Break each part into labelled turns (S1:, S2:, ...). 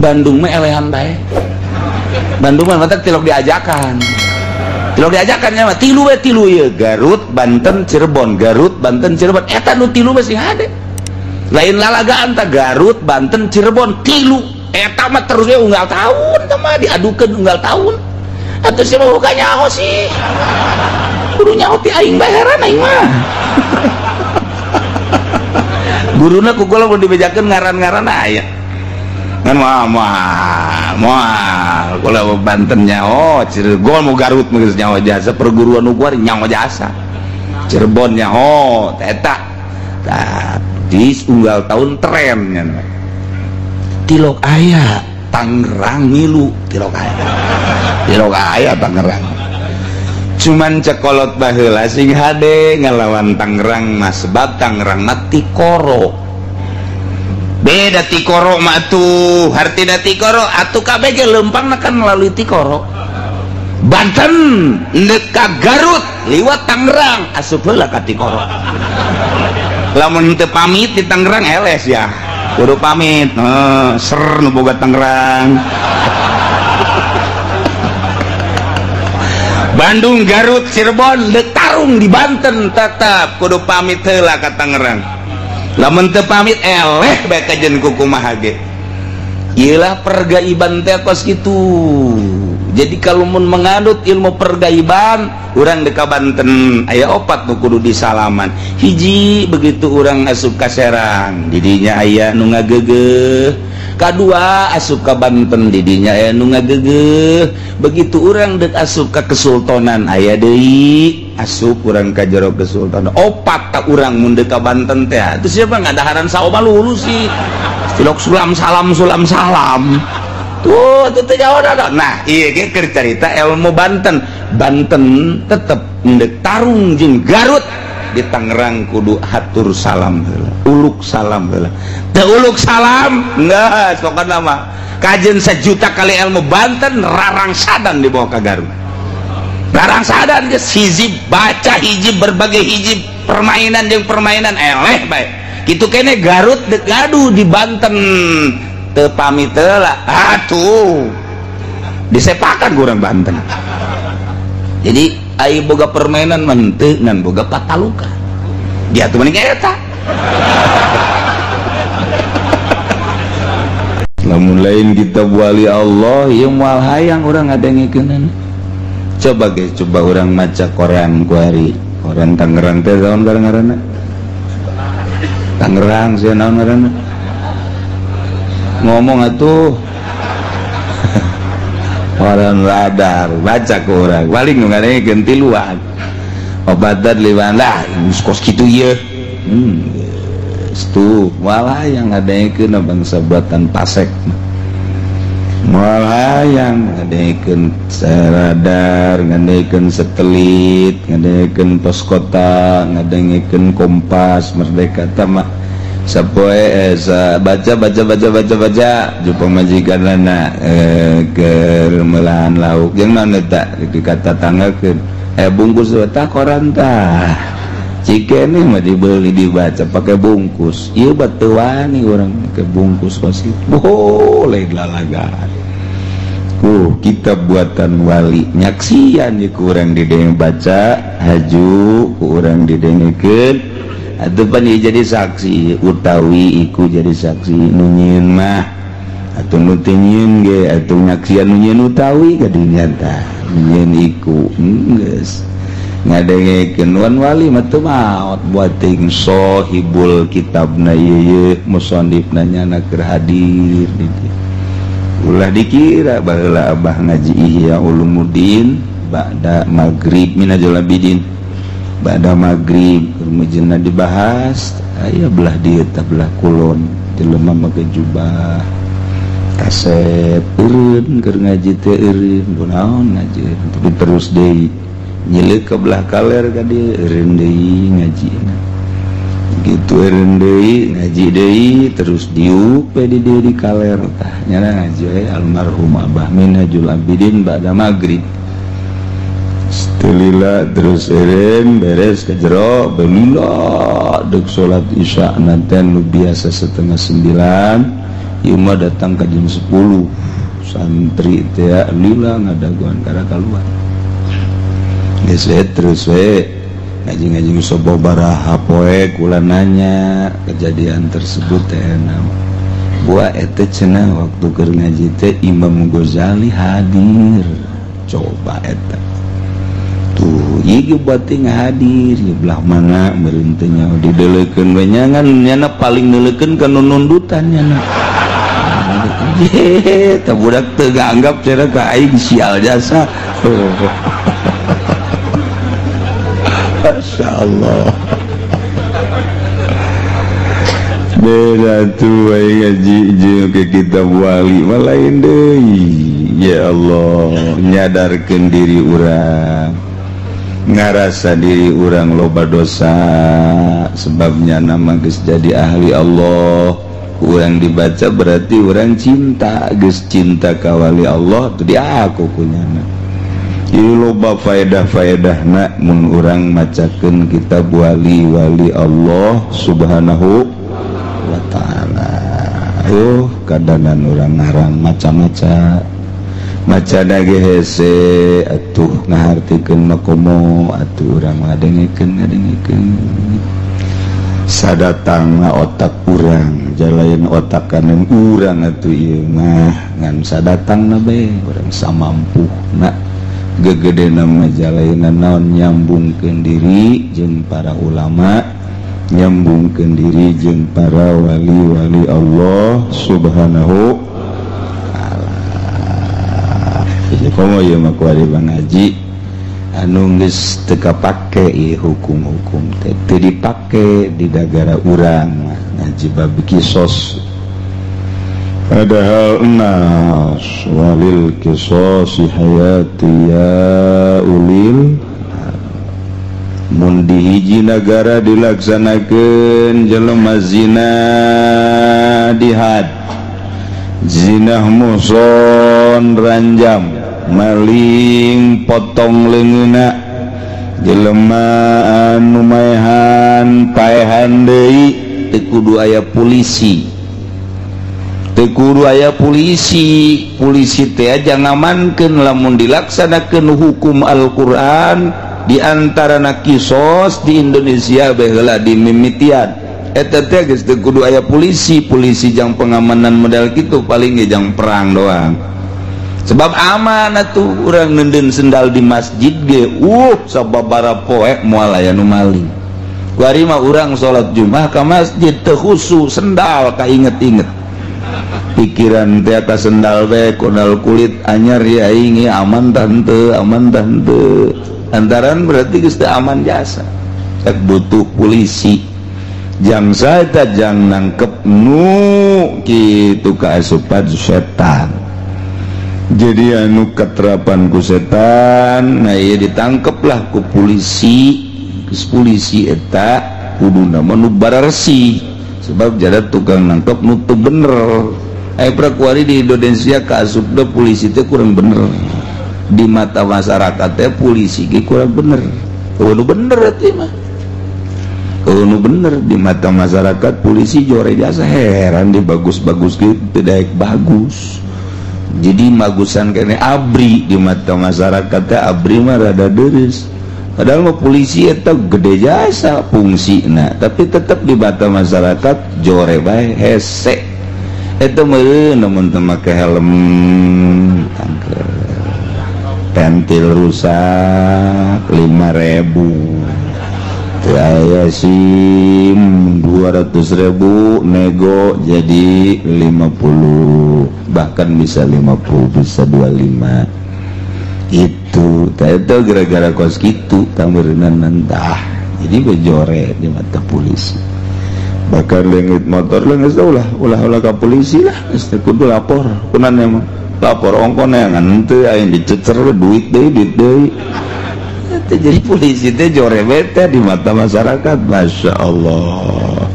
S1: Bandung mah elehan bae. Bandung mah mata tilok diajakan mah tilu ya Garut, Banten, Cirebon, Garut, Banten, Cirebon. Eta nu tilu masih ada. Lain lalagaan ta Garut, Banten, Cirebon tilu. Eta mah terusnya unggal tahun mah diadukeun unggal tahun. Atuh siapa buka nyaho sih? Kudu nyaho ti aing bae heran aing mah. Guruna ku kula mun dibejakeun ngaran-ngaran aya. Kan moal kalau Banten nyaho, Cirebon mau Garut mah nyaho jasa, perguruan ukuar nyaho jasa, Cirebon nyaho eta di unggal tahun trennya tilok aya Tangerang ngilu tilok aya Tangerang cuman cekolot baheula sing hade ngalawan Tangerang mas sebab Tangerang mati koro beda tikoro mah tuh hartina tikoro atuh kabeh ge lempang kan melalui tikoro Banten dekat Garut liwat Tangerang asup heula ka tikoro lamun teu pamit di Tangerang eles ya kudu pamit ser nu boga Tangerang Bandung Garut Cirebon dek tarung di Banten tetap kudu pamit heula ka Tangerang lamun teu pamit eleh bae kajen kukumaha ge ieulah pergaiban teh kos kitu. Jadi kalau mun mengadut ilmu pergaiban urang deka Banten aya 4 nu kudu disalaman. Hiji begitu urang asup ka Serang didinya aya nu ngageugeuh, kadua asup ka Banten didinya aya nu ngageugeuh. Begitu urang deuk asup ka Kesultanan aya deui asup urang ka jero Kesultanan. 4 tak urang mun deuk ka Banten teh. Terus siapa ngadaharan saoba lulus sih. Tilok sulam salam tuh jauh ada. Nah iya ge keur carita ilmu Banten tetep ndek tarung jeung Garut di Tangerang kudu hatur salam heula uluk salam heula teu uluk salam nah sokana mah kajen 1 juta kali ilmu Banten rarangsadan dibawa ka Garut rarangsadan geus hiji baca hiji berbagai hiji permainan jeung permainan eleh bae kitu kene Garut dek ngadu di Banten teu pamit heula atuh disepakan kurang Banten. Jadi ai boga permainan menteu ngan boga pataluka dia tuh mending eta lamun lain kita wali Allah yang moal hayang urang ngadengikeun coba guys coba urang maca koran ku hari koran Tangerang teh naon ngaranna Tangerang sia naon ngaranna ngomong atuh koran radar baca ke orang paling ngadengikeun tiluan obatan liwan lah kos kitu ieu tuh malah yang ngadengikeun bangsa buatan Pasek malah yang ngadengikeun radar ngadengikeun satelit ngadengikeun pos kota ngadengikeun Kompas Merdeka tamah sapoe baca jupang majikan lana kermelahan lauk jeung naon eta dikata tanggakeun bungkus eta koran tah cikene mah dibeli dibaca pakai bungkus ieu batu wani urang ke bungkus pasti boleh lalagaan kitab buatan wali nyaksian di kurang dideng baca haju kurang didengkeun atuh pan jadi saksi utawi iku jadi saksi nunyin mah atuh nu teu nyieun ge atuh nyaksian nunyin utawi kadinya tah nunyin iku geus ngadengekeun wan wali mah teu maot buating sohibul kitabna ieu musannifna nyana keur hadir di dieu ulah dikira baheula abah ngaji Ihya Ulumuddin ba'da maghrib minajul abidin ba'da maghrib rumujina dibahas aya belah dieu tah belah kulon jelema make jubah kaset eureun keur ngaji teh eureun kunaon ngaji tapi terus deui nyeleuk ke belah kaler ka dieu eureun deui ngajina gitu eureun deui ngaji deui terus diuk we di dieu di kaler tah nyana ngaji almarhum Abah Minhajul Abidin ba'da maghrib Setelila terus eureun beres ke jero belula deuk salat isya nanten nu biasa 8:30 ieu mah datang ka jam 10 santri teh lila ngadaguan karena keluar geus terus we ngaji-ngaji sababaraha poe kula nanya kejadian tersebut teh buah eta cenah waktu keur ngaji teh Imam Ghazali hadir coba eta tuh ieu bati ngahadir ieu belah mana meureun teh nya dideleukeun we nyangan nyana paling neuleukeun ka nundutan nyana tak budak teu anggap cara ka aing sial jasa Masya Allah beda tuh aing ngaji jeung ke kitab wali malain deui ya Allah nyadarkeun diri urang ngarasa diri urang loba dosa sebabnya nama geus jadi ahli Allah urang dibaca berarti urang cinta geus cinta ka wali Allah teu diaku kunyana ieu loba faedah-faedahna mun urang macakeun kitab wali-wali Allah subhanahu wa ta'ala ayo kadanan urang ngarang maca-maca maca dage hese atuh ngahartikeun makomo atuh urang ngadengikeun sadatangna otak urang jalain otak kanan urang atuh ieu mah ngan sadatangna bae urang samampuna gegedena mah jalaina naon nyambungkeun diri jeung para ulama nyambungkeun diri jeung para wali-wali Allah subhanahu taala jadi komo ieu mah kuari ngaji anu geus teu kapake ieu hukum-hukum teh teu dipake di negara urang ngaji bab kisos padahal nas walil qisasi hayati ya ulil mun di hiji negara dilaksanakeun jelema zina dihad zina muson ranjam maling potong leungeuna jelema anu maehan paehan deui teu kudu aya polisi polisi teh aja ngamankeun lamun dilaksanakeun hukum Al-Qur'an diantarana kisos di Indonesia bae heula di mimitian eta teh geus teu kudu aya polisi jang pengamanan model kitu paling ge jang perang doang sebab aman atuh urang neundeun sendal di masjid ge sababaraha poe moal aya nu maling kuari mah urang salat Jumat ka masjid teu khusu sendal kainget-inget pikiran teh ka sendal bae kodal kulit anyar ya aing aman tante antaran berarti geus teu aman jasa cek butuh polisi jang saeta jang nangkep nu kitu kaasupan setan jadi anu keterapan ku setan nah ieu ditangkeplah ku polisi geus polisi eta kuduna mah nu bararsi sebab jada tukang nangkep nu teu bener prakuari di Indonesia kaasupna polisi teh kurang bener di mata masyarakat teh polisi ge kurang bener kudu bener atuh mah kudu bener di mata masyarakat polisi jore jasa heran di bagus-bagus gitu daek bagus jadi magusan kene abri di mata masyarakat teh abri mah rada deres padahal mah polisi eta gede jasa fungsina tapi tetap di mata masyarakat jore bae hese eta meureun namun teu make helm tangkeur pentil rusak 5.000 teu aya SIM 200.000 nego jadi 50 bahkan bisa 50 bisa 25 itu eta gara-gara kos kitu tameureunna nantah jadi bejore di mata polisi bakar lengit motor leungis ulah ka polisi lah geus kudu lapor kunaon emang lapor ongkona ngan teu aya dicecer duit deui teh jadi polisi teh jore bete di mata masyarakat Masya Allah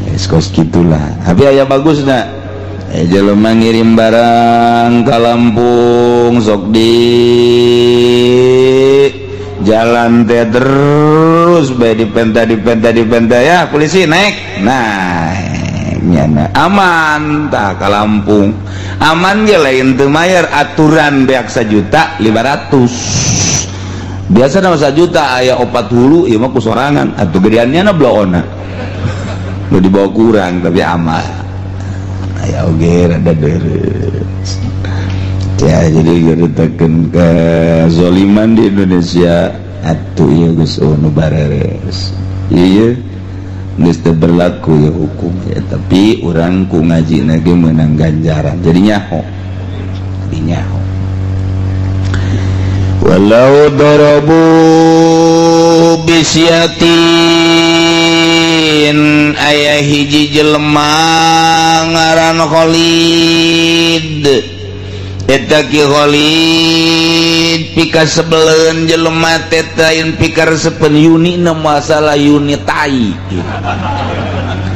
S1: geus kos kitulah tapi aya bagusna jelema ngirim barang ka Lampung sok di jalan teh terus bae dipenta ya polisi naik nyana aman tak ke Lampung aman ge lain teu mayar aturan beak 1 juta 500 biasa nama 1 juta aya 4 hulu ieu mah ku sorangan atuh gedeannya na bloona nu dibawa kurang tapi aman aya oge rada deres ya jadi gerutakeun ke zoliman di Indonesia atuh ieu geus nu bareres ieu geus teu berlaku ya hukum ya tapi urang ku ngaji ge meunang ganjaran jadi nyaho walau darabu bisyatin aya hiji jelema ngaran Khalid eta ki Khalid pika sebeleun jelema teh lain pika resepen Yuni na masalah Yuni tai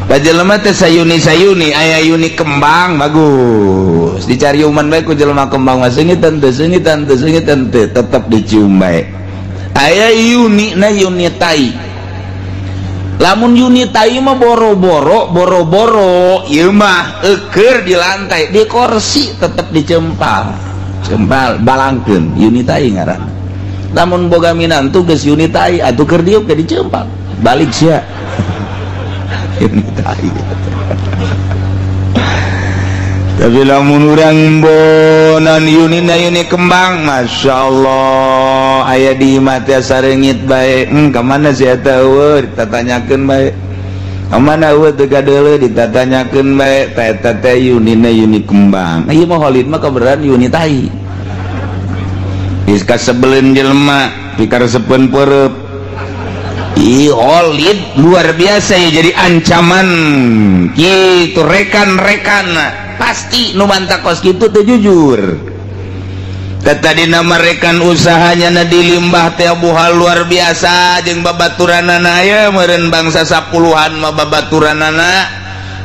S1: pa jelema teh sayuni aya Yuni kembang bagus dicari uman bae ku jelema kembang mah seungitan teu tetep dicium bae aya Yuni na Yuni tai lamun Yuni tai mah boro-boro ieu mah eukeur di lantai di kursi tetep dicempal balangkeun Yuni tai ngaran lamun boga minantu geus Yuni tai atuh keur diuk ge dicempal balik sia Yuni tai tapi lamun urang bonan Yuni na Yuni kembang masyaallah aya di mati sareungit bae ka mana sia eta eueuh ditatanyakeun bae ka mana eueuh teu gadeuleu ditatanyakeun bae ta eta teh Yuni na Yuni kembang ieu mah Khalid mah kabeneran Yuni tai geus kasebeleun jelema pikaresepeun peureup ih Khalid luar biasa ya jadi ancaman kitu rekan-rekan pasti nu mantakos kitu teu jujur tadi nama rekan usahanya na di limbah teh buhal luar biasa jeung babaturanana aya meureun bangsa 10-an mah babaturanana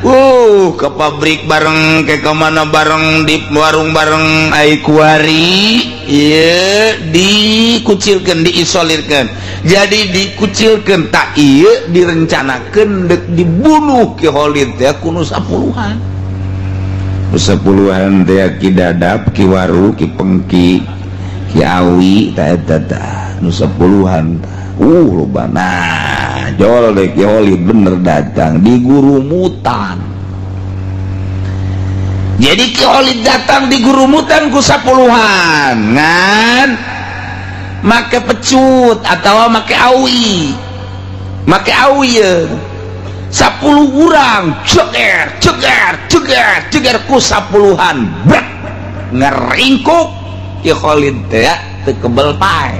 S1: ke pabrik bareng ke kemana bareng di warung bareng ai kuari ieu dikucilkeun diisolirkeun jadi dikucilkeun tak ieu direncanakeun dek dibunuh ki Khalid teh kuno 10-an teh ki dadap ki waru ki pengki ki awi ta eta nu 10-an lobana jol deh ki Khalid bener datang di gurumutan jadi ki Khalid datang di gurumutan ku 10-an ngan make pecut atau make awi ya 10 urang ceger ku 10-an brak ngeringkuk ki Khalid teh teu kebel pae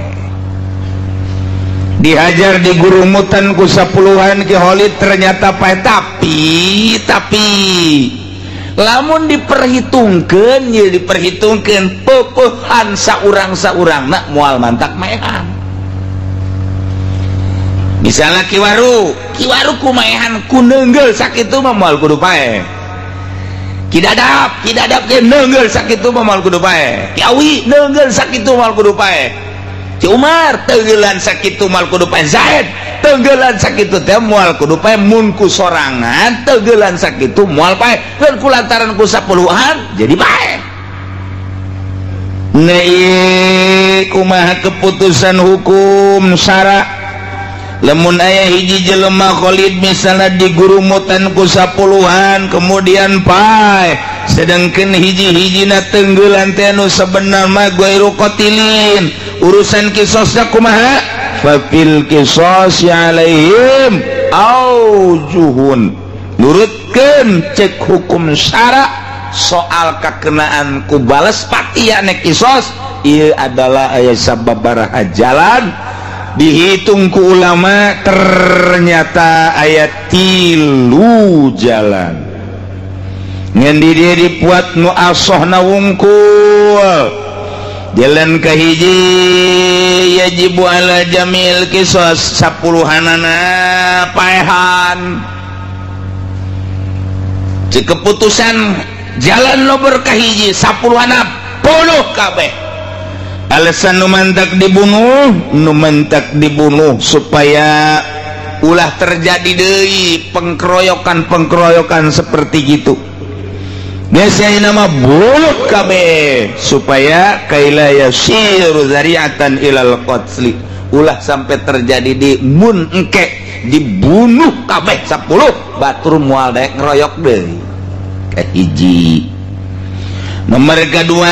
S1: dihajar di gurumutan ku 10-an ki Khalid ternyata pae tapi lamun diperhitungkeun peupehan saurang-saurangna moal mantak maehan misalnya kiwaru kumaehan ku neungeul sakitu mah moal kudu pae ki dadap ge neungeul sakitu mah moal kudu pae ki awi neungeul sakitu moal kudu pae ci Umar teungeulan sakitu moal kudu pae Zaid teungeulan sakitu teh moal kudu pae mun ku sorangan teungeulan sakitu moal pae dan kulantaran ku 10-an jadi pae ieu kumaha keputusan hukum syara lamun aya hiji jelema Khalid misalnya di gurumutan ku 10-an kemudian pae sedangkeun hiji-hijina teungeulan teh anu sabenar mah ghairu qatilin urusan qisasna kumaha fa fil qisas alaihim aujuhun nurutkeun cek hukum syara soal kakenaan ku bales pati ane qisas ieu adalah aya sababaraha jalan dihitung ku ulama ternyata ayat 3 jalan ngan di dia dipuat nu asohna wungkul jalan kahiji yajibu ala jamil qisas 10-anana paehan cek keputusan jalan nomor kahiji 10-ana puluh kabeh alasan nu mantak dibunuh supaya ulah terjadi deui pengkeroyokan seperti gitu. Biasanya nama buluh kabeh supaya kaila yasiru zari'atan ilal qatli, ulah sampai terjadi di mun engke dibunuh kabeh 10 batur moal daek ngeroyok deui. Kahiji. Nomor kedua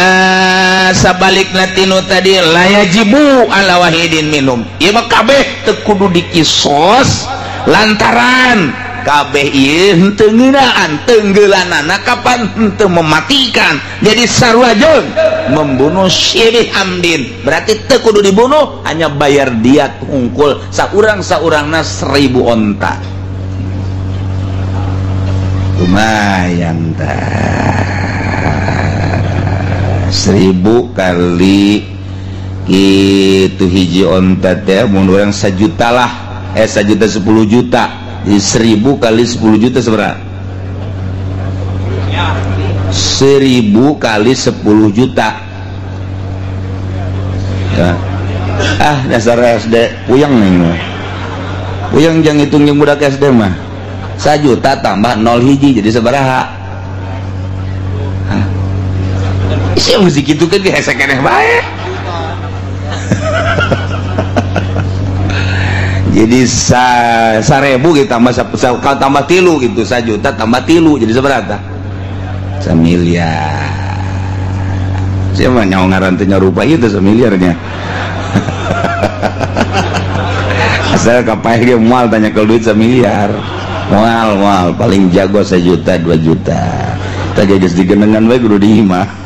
S1: sabalik latino tadi layajibu ala wahidin minum, ieu mah kabeh teu kudu dikisos lantaran kabeh ieu henteu ngeunaan teunggelanana kapan henteu mematikan jadi sarwajeun membunuh syirih amdin, berarti teu kudu dibunuh, hanya bayar diat hungkul saurang-saurangna 1000 onta. Lumayan tah 1000 kali gitu hiji onta teh mun urang 1 juta lah 1 juta 10 juta, jadi 1000 kali 10 juta seberapa? 1000 kali 10 juta ya. Dasar SD puyeng nih mah, puyeng jang hitung yang budak SD mah 1 juta tambah 0 hiji jadi sabaraha? Isi musik itu kan dihesek keneh bae. Jadi 1000 kita tambah 3 gitu, 1 juta tambah 3 jadi seberapa? 1 miliar. Siapa nyawa ngarantinya rupa itu 1 miliarnya. Asal kapai ge moal tanya ke duit 1 miliar. Moal paling jago 1 juta 2 juta. Tadi geus digenengan bae kudu diimah.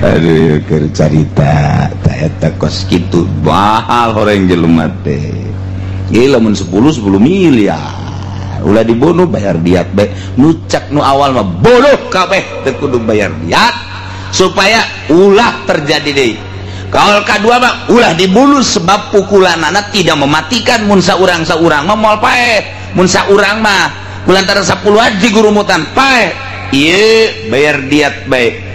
S1: Aduh keur carita ta eta kos kitu mahal horeng jelema teh. Ieu lamun 10 miliar. Ulah dibunuh bayar diat bae. Nu cak nu awal mah bodoh kabeh teu kudu bayar diat supaya ulah terjadi deui. Kaul kadua mah ulah dibunuh sebab pukulanana tidak mematikan, mun saurang-saurang mah moal paeh. Mun saurang mah kulantaran 10 haji gurumutan paeh. Ieu bayar diat bae.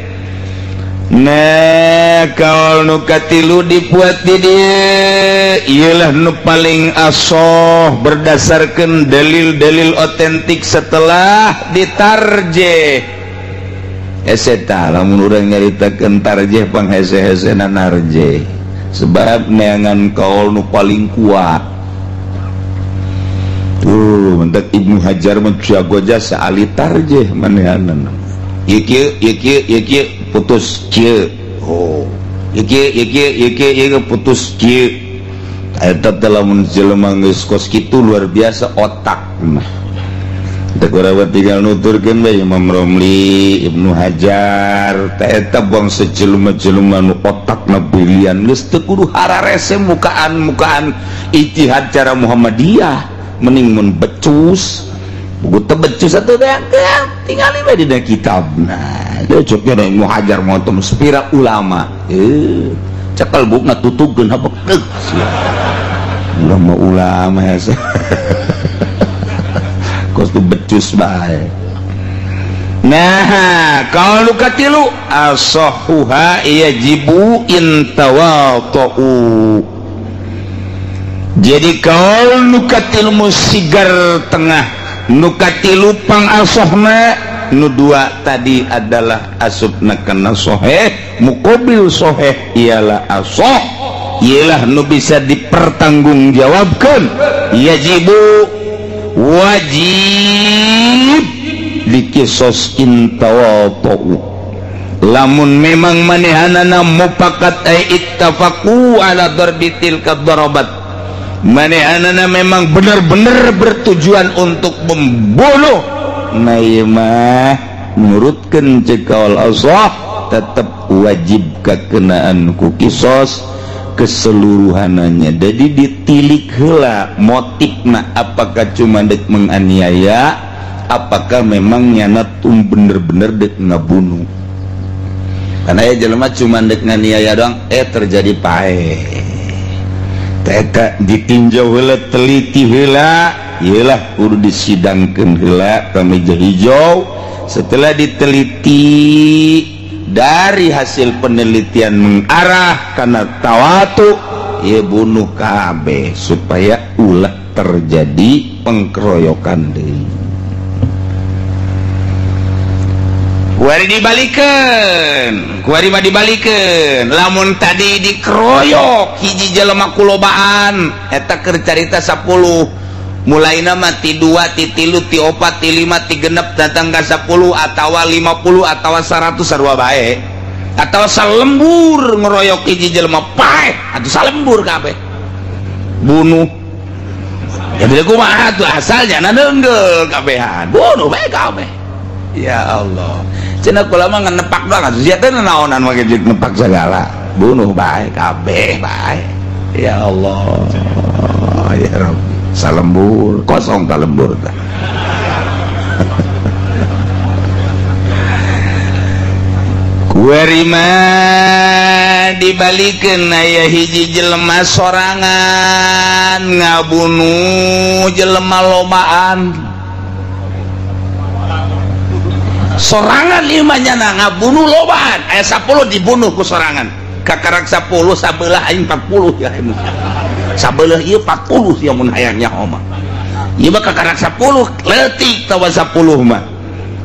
S1: Nah kaul nu katilu dibuat di dia ialah nu paling asoh berdasarkan dalil-dalil otentik setelah ditarjeh. Eseta lamun urang nyaritakeun tarjeh panghese-hesena narjeh sebab neangan kaul nu paling kuat. Tuh mentak Ibnu Hajar mah jago jasa ahli tarjeh manehanana. Ieu putus kieu. Oh. Ieu putus kieu. Eta teh lamun jelema geus kos kitu luar biasa otak mah. Teu kurawat tinggal nuturkeun bae Imam Romli, Ibnu Hajar, teh eta bangsa jelema-jelema nu otakna brilian geus teu kudu hararese mukaan ijtihad cara Muhammadiyah, mending mun becus. Buku tebecus atau tinggali bae dina kitabna. Cocoknya dari Ibnu Hajar motom sepira ulama. Cekal bukna tutupkeun apa deuk. Ulama hese. Kos tu becus bae. Nah, kalau katilu asahuha yajibu intawatu. Jadi kalau katilu musigar tengah nukatilu pang asohna nu dua tadi adalah asubna kana soheh mukobil soheh ialah asoh ialah nu bisa dipertanggungjawabkan yajibu wajib dikisos intawatu lamun memang manehanana mupakat ay ittafaqu ala darbitil kadarabat manehanana memang benar-benar bertujuan untuk membunuh naimah menurutkan cekal Allah tetap wajib kekenaan ku kisos keseluruhannya. Jadi ditilik heula motifna, apakah cuma dek menganiaya, apakah memang nyana bener-bener dek ngabunuh. Karena ya jelema cuma dek nganiaya doang terjadi pae. Teta ditinjau heula, teliti heula, iyalah kudu disidangkeun heula ka meja hijau. Setelah diteliti dari hasil penelitian mengarah karena tawatu, ya bunuh kabeh supaya ulah terjadi pengkeroyokan deui. Kuari mah dibalikeun lamun tadi dikeroyok hiji jelema kulobaan eta keur carita 10 mulaina mah ti 2 ti 3 ti 4 ti 5 ti 6 datang ka 10 atawa 50 atawa 100 sarua bae atawa salembur ngeroyok hiji jelema paeh atuh salembur kabeh bunuh jadi kumaha tuh asalnya nandeungeul kabehan bunuh bae kabeh. Ya Allah, cenah kula mah ngenepak doang atuh sia teh naonan make nepak segala. Bunuh bae kabeh bae. Ya Allah. Ya Rabbi, salembur kosong talembur tah. Kuari mah dibalikeun aya hiji jelema sorangan ngabunuh jelema lobaan. Sorangan limanya ngabunuh lobaan aya 10 dibunuh ku sorangan kakarak 10 sabelah aing 40 ya sabelah ieu 40 ya mun hayangnya omah ieu mah kakarak 10 leutik tawa 10 mah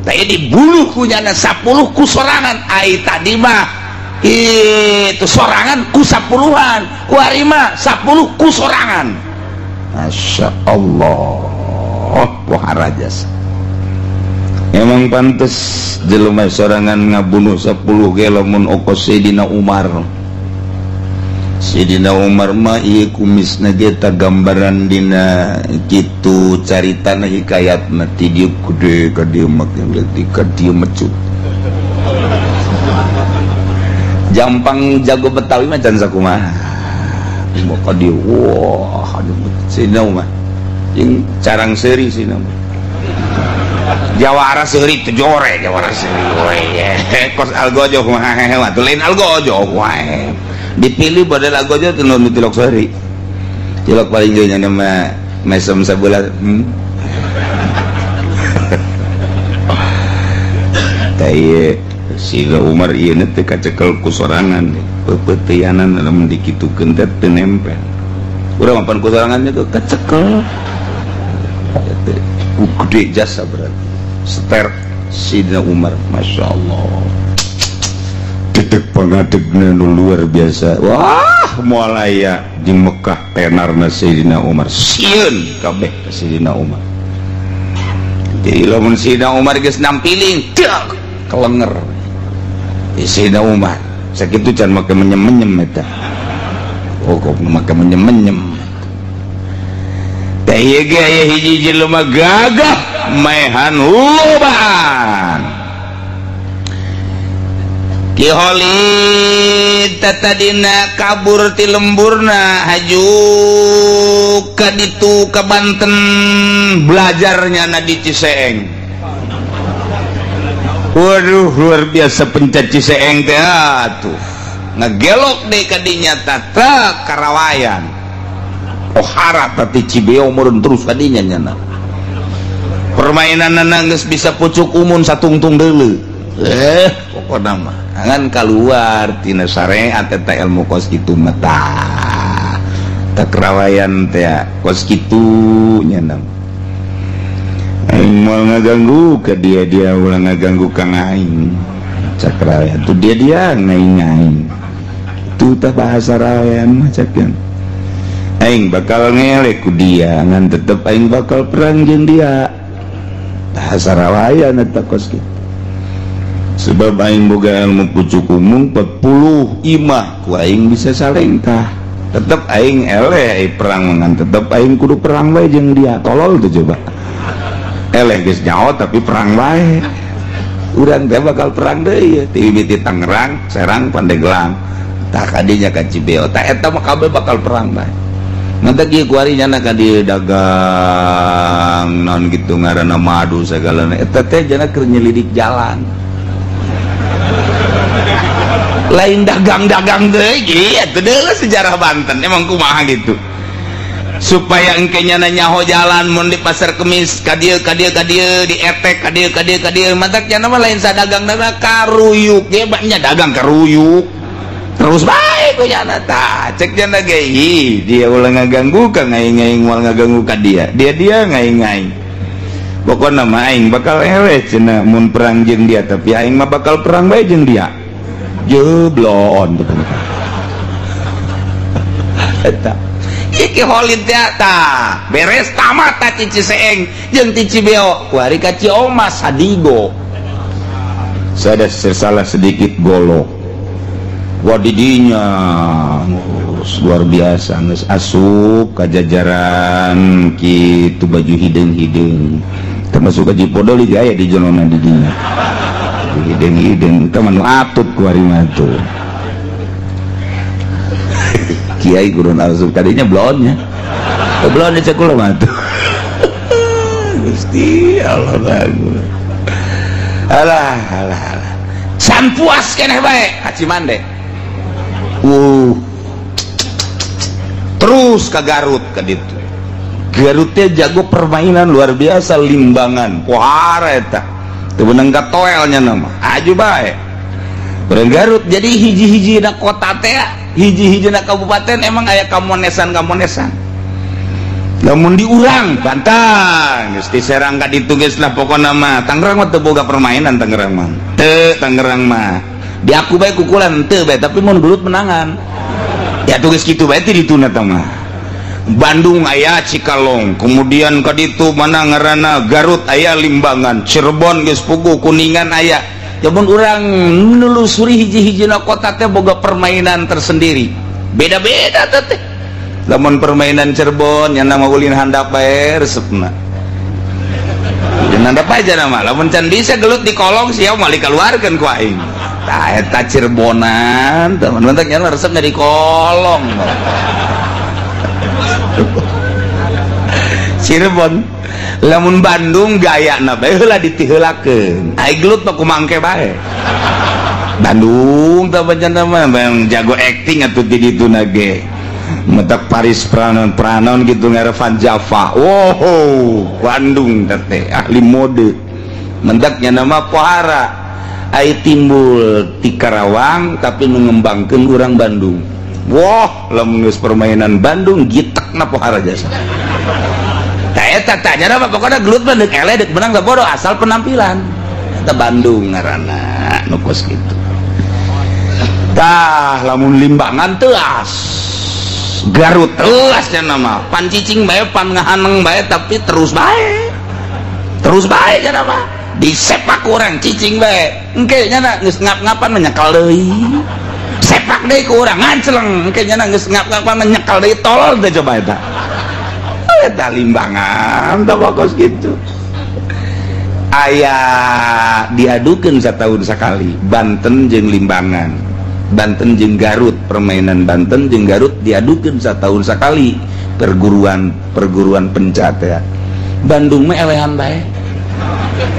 S1: tah dibunuh ku nyana 10 ku sorangan ai tadi mah itu sorangan ku 10-an ku ari mah 10 ku sorangan. Masya Allah pohara jasa. Emang pantes jelema sorangan ngabunuh 10 ge lamun okos Sayyidina Umar. Sayyidina Umar mah ieu kumisna ge ta gambaran dina kitu caritana hikayatna ti dieu gede ka dieu makin leutik ka dieu mecut. Jampang jago Betawi mah can sakumaha. Ka dieu wah aduh Sayyidina Umar. Jeung carang seuri Sayyidina Umar. Jawara seuri teu jore jawara seuri we kos algojo mah atuh lain algojo wae dipilih badal algojo teu nu tilok seuri tilok paling geunya mah mesem sabeula tah ieu si Umar ieu teh kacekel ku sorangan peupeuteuyanan lamun dikitukeun teh teu nempel urang mapan ku sorangan teh kacekel gede jasa berarti seter Sayyidina Umar. Masya Allah dedek pangadegna nu luar biasa. Wah mulai ya di Mekah tenarna Sayyidina Umar sieun kabeh ka Sayyidina Umar. Jadi lamun Sayyidina Umar geus nampiling kelenger Sayyidina Umar sakitu can make menyem-menyem eta kok make menyem-menyem teh ieu ge aya hiji jelema gagah maehan lobaan Kiholi tatadina kabur ti lemburna haju ka ditu ka Banten belajarnya na di Ciseeng. Waduh luar biasa pencet Ciseeng teh atuh ngagelok deui ka dinya tata Karawayan ohara tati Cibeo meureun terus ka dinya nya permainan nangis bisa pucuk umun satungtung deuleu pokokna mah angan keluar tina syariat eta ilmu kos kitu mah tah Karawayan teh kos kitu nya aing moal ngaganggu ka dia ulah ngaganggu kang aing Karawayan tuh dia ngaing-ngaing itu tah bahasa Rawayan mah cakeun aing bakal ngelek ku dia ngan tetep aing bakal perang jeung dia bahasa Rawayan eta kos kitu sebab aing boga ilmu pucuk umum 40 imah ku aing bisa salengkah tetep aing eleh perang ngan tetep aing kudu perang wae jeung dia tolol tuh coba eleh geus nyaho tapi perang wae urang teh bakal perang deui ti mimiti Tangerang Serang Pandeglang tah kadinya ka Cibeo tah eta mah kabeh bakal perang bae nanti kieu kuari nyana ka dieu dagang naon kitu ngaranna madu sagalana eta teh jana keur nyelidik jalan lain dagang-dagang deui kieu deuleu sejarah Banten emang kumaha gitu supaya engke nyana nyaho jalan mun di pasar Kemis ka dieu di etek ka dieu matak nyana mah lain sadagang-dagang karuyuk ge banyak dagang karuyuk terus baik punya nata cek jana gehi dia ulah ngaganggu ka ngaing-ngaing moal ngaganggu ka dia ngaing-ngaing pokokna mah aing bakal ewe cenah mun perang jeung dia tapi aing mah bakal perang bae jeung dia jeblon eta iki holid teh beres tamat ta cici seeng jeung cici beo kuari ka Ciomas Sadigo saya ada salah sedikit golok wadidinya luar biasa geus asup ka jajaran kitu baju hideung-hideung termasuk ka Jipodoli aya di jonona di dinya hideung-hideung teh manu atut kuari mah tuh Kiai gurun asup kadinya blonnya blonnya cek kula mah tuh Gusti Allah bagus alah san puas keneh bae Haji Mande terus ke Garut ke ditu Garutnya jago permainan luar biasa limbangan pohara eta teu beunang katoelnya nama aju bae urang Garut jadi hiji-hiji na kota teh hiji-hiji na kabupaten emang aya kamonesan lamun di urang Banten geus diserang ka ditu geus lah pokona mah Tangerang mah teu boga permainan Tangerang mah di aku bae kukulan teu bae tapi mun gelut menangan ya tugas kitu bae ti dituna teh mah Bandung aya Cikalong kemudian ka ditu mana ngaranna Garut aya Limbangan Cirebon geus puguh Kuningan aya jamun urang menelusuri hiji-hijina kota teh boga permainan tersendiri beda-beda teh lamun permainan Cirebon yang nama ulin handap bae resepna ulin handap aja nama lamun can bisa gelut di kolong siapa mali keluarkan ku aing tah eta Cirebonan teman mentek nya resepna di kolong Cirebon lamun Bandung gayana bae heula ditiheulakeun ai gelut mah kumangke bae Bandung teh pancen mah jago acting atuh di ditu na ge metak Paris pranon gitu ngarevan Java wow Bandung teh ahli mode mendaknya nama pohara ai timbul di Karawang tapi mengembangkan orang Bandung wah lamun geus permainan Bandung gitekna pohara jasa eta tanya apa pokoknya gelut mah deuk ele deuk menang bodoh asal penampilan eta Bandung ngaranna nu kos kitu tah lamun Limbangan teu Garut telasnya nama pan cicing bae pan ngahaneng bae tapi terus bae ya nama disepak orang cicing bae engke nya geus ngap-ngapan nyekal deui sepak deui ku urang nganceleng engke nya geus ngap-ngapan nyekal deui tolol teh coba eta Limbangan teh bagus gitu aya diadukeun satahun sakali Banten jeung Limbangan Banten jeung Garut permainan Banten jeung Garut diadukeun satahun sakali perguruan pencat ya Bandung mah elehan bae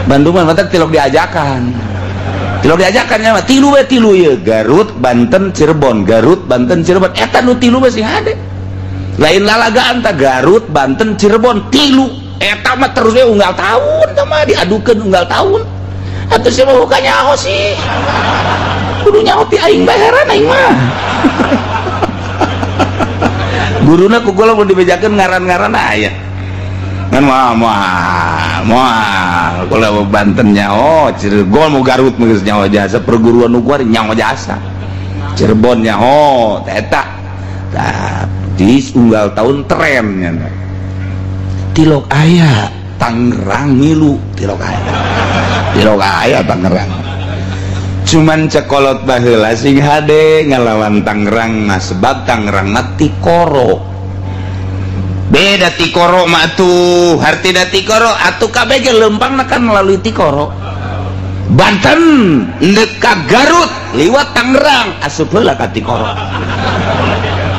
S1: Bandung mah matak tilok diajakan nya mah tilu ya Garut Banten Cirebon Garut Banten Cirebon eta nu tilu mah sing hade lain lalagaan tah Garut Banten Cirebon tilu eta mah terus we unggal tahun tah mah diadukeun unggal tahun atuh sia mah bukannya nyaho sih kudu nyaho ti aing bae heran aing mah guruna ku kula mun dibejakeun ngaran-ngaran aya kan moal kula Banten nyaho Cirebon mau Garut mah geus nyaho jasa perguruan nu kuari nyaho jasa Cirebon nyaho eta tah di unggal tahun trennya tilok aya Tangerang ngilu tilok aya Tangerang cuman cekolot baheula sing hade ngalawan Tangerang mah sebab Tangerang mah Tikoro beda Tikoro mah tuh hartina Tikoro atuh kabeh ge lempang kan melalui Tikoro Banten dekat Garut liwat Tangerang asup heula ka Tikoro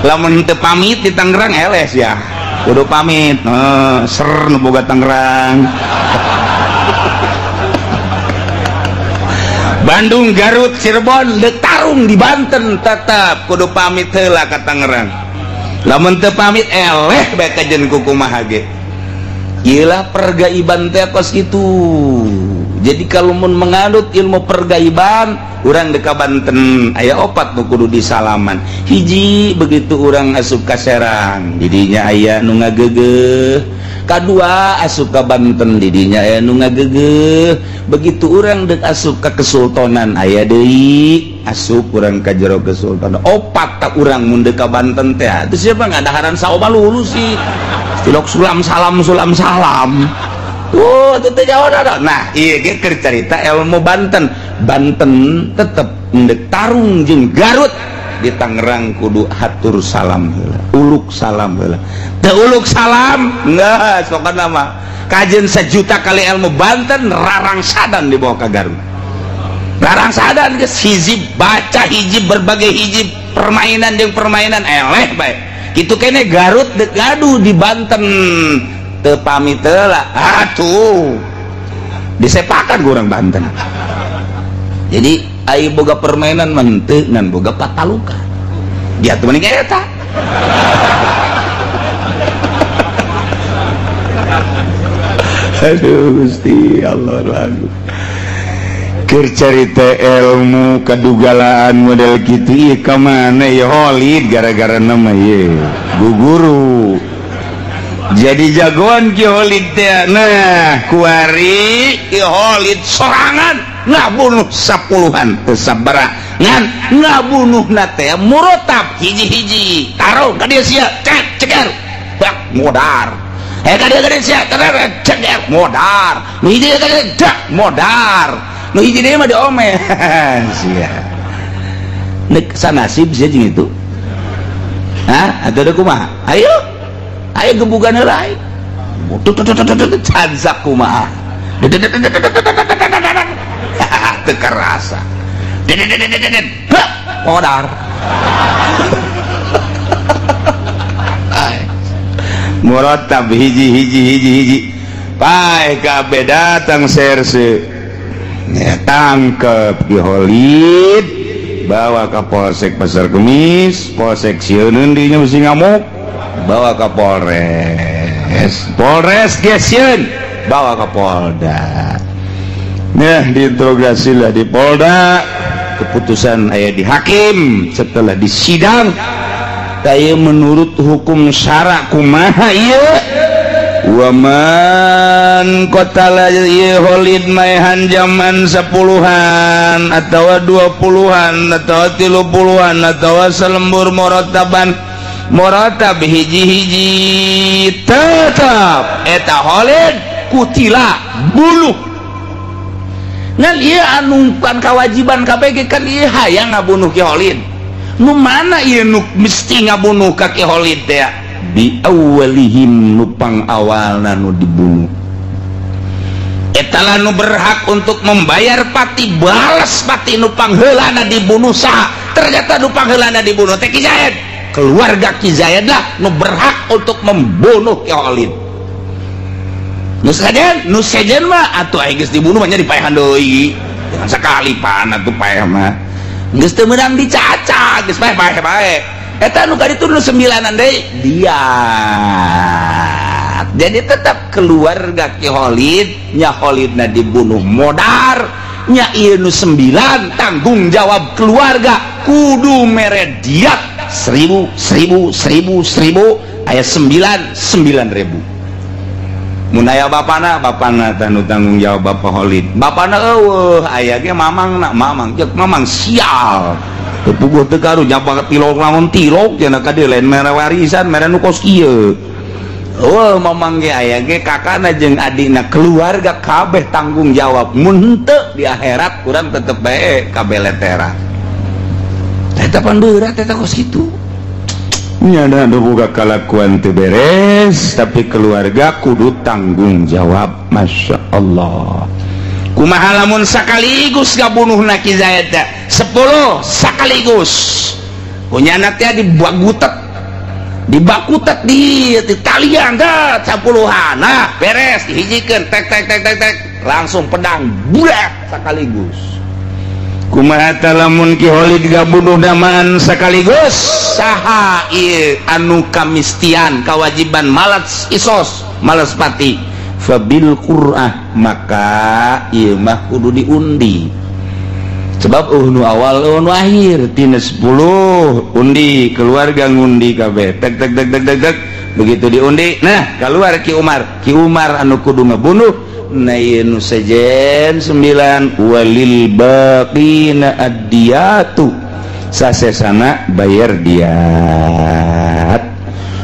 S1: lamun teu pamit di Tangerang eles ya kudu pamit ser nu boga Tangerang Bandung Garut Cirebon deuk tarung di Banten tetep kudu pamit heula ka Tangerang lamun teu pamit eleh bae kajen kumaha ge ieu lah pergaiban teh kos kitu Jadi kalau mun menganut ilmu pergaiban urang deka Banten aya 4 nu kudu disalaman. Hiji begitu urang asup ka Serang didinya aya nu ngagegeh, kadua asup ka Banten didinya aya nu ngagegeh, begitu urang dek asup ka Kesultanan aya deui asup urang ka jero Kesultanan. 4 tak urang mun dek ka Banten teh teu siapa ngadaharan saoma lulu sih tilok sulam salam. Oh, itu teh jauh ada. Nah, iya ge keur carita ilmu Banten. Banten tetep ndek tarung jeung Garut di Tangerang kudu hatur salam heula, uluk salam heula. Teu uluk salam, enggak sokana mah. Kajen 1 juta kali ilmu Banten rarangsadan dibawa ka Garut. Rarangsadan geus hiji baca hiji berbagai hiji permainan jeung permainan eleh bae. Kitu kene Garut dek gaduh di Banten. Teu pamit lah atuh disepakan kurang Banten. Jadi ai boga permainan menteu ngan boga pataluka dia teu mending eta. Aduh Gusti Allah lagu keur carita ilmu kadugalaan model kitu ieu ka mana ya Holid gara-gara nama ye guguru jadi jagoan Ki Holid teh. Nah kuari Ki Holid sorangan ngabunuh 10-an teu sabaraha ngan ngabunuhna teh murotab hiji-hiji taruh ka dieu sia ceger bak modar ka dieu sia ceger modar nu hiji ka dieu dak modar nu hiji deui mah diomeh sia nek sanasib sia jeung itu atuh da kumaha ayo gebugan lain cansak kumaha teka rasa modar murotab hiji pae kabeh datang serse tangkep Ki Holid bawa ke Polsek Pasar Kemis, Polsek Sieun dinya mesti ngamuk bawa ke Polres gesieun bawa ke Polda. Nah diinterogasi lah di Polda, keputusan aya di hakim setelah disidang kaya menurut hukum syara kumaha ieu wa man qatala Holid maehan zaman 10-an atawa 20-an atawa 30-an atawa selembur muratab hiji-hiji tetap eta Holid kutila bunuh. Ngan ieu anu kan kewajiban KPG kan ieu hayang ngabunuh Ki Holid. Nu mana ieu nu mesti ngabunuh ka Ki Holid teh? Di awalihim nu pang awalna nu dibunuh. Eta lah nu berhak untuk membayar pati balas pati nu pangheulana dibunuh saha? Ternyata nu pangheulana dibunuh teh Ki Zayed. Keluarga Ki Zayed lah nu berhak untuk membunuh Ki Holid. Nu sejen mah atuh aya geus dibunuh mah nya dipaehan deui. Jangan sakali pan atuh paeh mah. Geus teu meunang dicaca, geus bae. Eta nu kaditu nu 9-an deui diat. Jadi tetap keluarga Ki Holid nya Holidna dibunuh modar, nya ieu nu 9 tanggung jawab keluarga kudu mere diat 1000 aya 9.000. Mun aya bapana tanu tanggung jawab Bapak Holid. Bapana eueuh aya ge mamang cek mamang sial. Teu puguh teu karu nyapa tilok lamun tilok cenah ka dieu lain mere warisan mere nu kos kieu. Eueuh mamang ge aya ge kakana jeung adina keluarga kabeh tanggung jawab. Mun henteu di akhirat urang tetep bae kabeleteran. Eta pan berat eta kos kitu. Nyana ada buka kelakuan teu beres tapi keluarga kudu tanggung jawab. Masya Allah. Kumaha lamun sakaligus ngabunuhna Ki Zayed 10 sakaligus punya anaknya dibakutet di talian dah 10-an. Nah beres dihijikeun tek langsung pedang bulat sakaligus. Kumaha lamun Ki Holid gabunuh damaan sakaligus saha ieu anu kamistian kewajiban malas isos malas pati fabil qur'ah maka ieu mah kudu diundi sebab nu awal nu akhir tina 10 undi keluarga ngundi kabeh tek tek tek tek tek begitu diundi nah keluar Ki Umar anu kudu ngabunuh na ieu nu sejen 9 walil baqina ad-diyatu sasesana bayar diat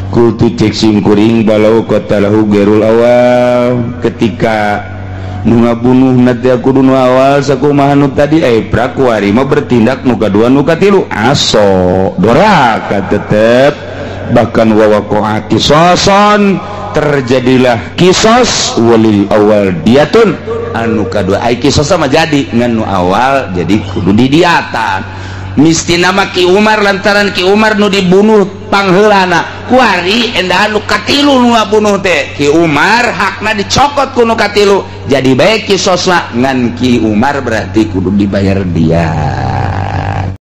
S1: kutu cek simkuring balau qatalahu gairul awal ketika nu ngabunuh nanti kudu nu awal sakumaha nu tadi prakuari mah bertindak nu kadua nu katilu aso doraka tetep bahkan wawaqa'a qisason terjadilah kisos walil awal diatun anu kadua ai kisos sama jadi ngan nu awal jadi kudu didiatan mistina mah Ki Umar lantaran Ki Umar nu dibunuh pangheulana kuari endahan nu katilu nu ngabunuh teh Ki Umar hakna dicokot ku nu katilu jadi bae kisosna ngan Ki Umar berarti kudu dibayar dia